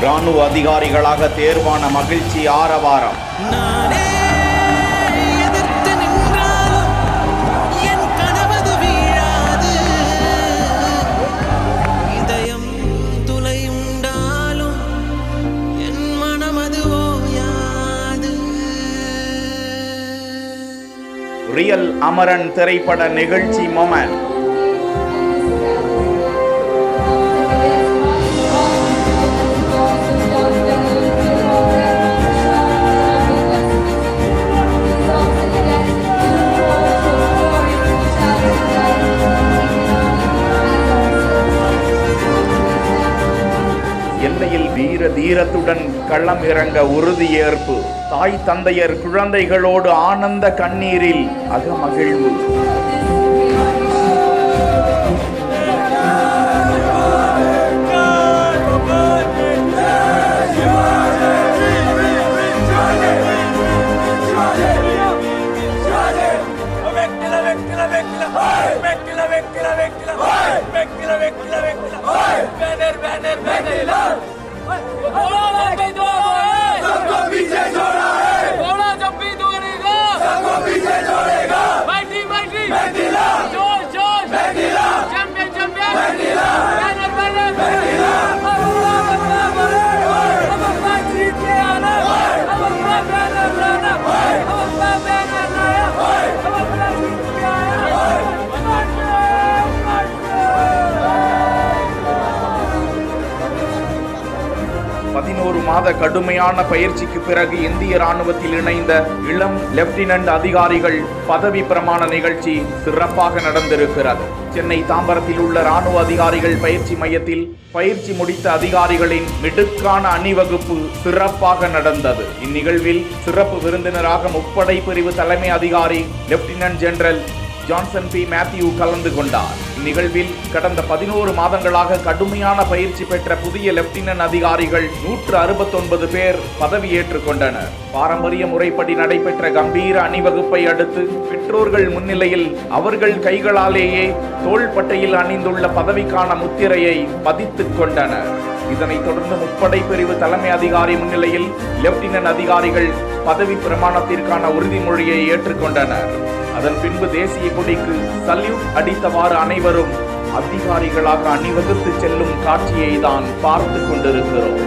இராணுவ அதிகாரிகளாக தேர்வான மகிழ்ச்சி ஆரவாரம். ரியல் அமரன் திரைப்பட நிகழ்ச்சி மொமெண்ட். எல்லையில் வீர தீரத்துடன் களம் இறங்க உறுதியேற்பு. தாய் தந்தையர் குழந்தைகளோடு ஆனந்த கண்ணீரில் அகமகிழ்வு. மாத கடுமையான பயிற்சிக்கு பிறகு இந்திய ராணுவத்தில் இணைந்த இளம் லெப்டினன்ட் அதிகாரிகள் பதவி பிரமாண நிகழ்ச்சி சிறப்பாக நடந்திருக்கிறது. சென்னை தாம்பரத்தில் உள்ள ராணுவ அதிகாரிகள் பயிற்சி மையத்தில் பயிற்சி முடித்த அதிகாரிகளின் மிடுக்கான அணிவகுப்பு சிறப்பாக நடந்தது. இந்நிகழ்வில் சிறப்பு விருந்தினராக முப்படை பிரிவு தலைமை அதிகாரி லெப்டினன்ட் ஜெனரல் ஜான்சன் பி மேத்யூ கலந்து கொண்டார். இந்நிகழ்வில் கடந்த 11 மாதங்களாக கடுமையான பயிற்சி பெற்ற புதிய லெப்டினன்ட் அதிகாரிகள் 169 பேர் பதவியேற்றுக் கொண்டனர். பாரம்பரிய முறைப்படி நடைபெற்ற கம்பீர அணிவகுப்பை அடுத்து பெற்றோர்கள் முன்னிலையில் அவர்கள் கைகளாலேயே தோள்பட்டையில் அணிந்துள்ள பதவிக்கான முத்திரையை பதித்துக் கொண்டனர். இதனைத் தொடர்ந்து முப்படை பிரிவு தலைமை அதிகாரி முன்னிலையில் லெப்டினன்ட் அதிகாரிகள் பதவி பிரமாணத்திற்கான உறுதிமொழியை ஏற்றுக்கொண்டனர். அதன் பின்பு தேசிய கொடிக்கு சல்யூட் அடித்தவாறு அனைவரும் அதிகாரிகளாக அணிவகுத்து செல்லும் காட்சியை தான் பார்த்து கொண்டிருக்கிறோம்.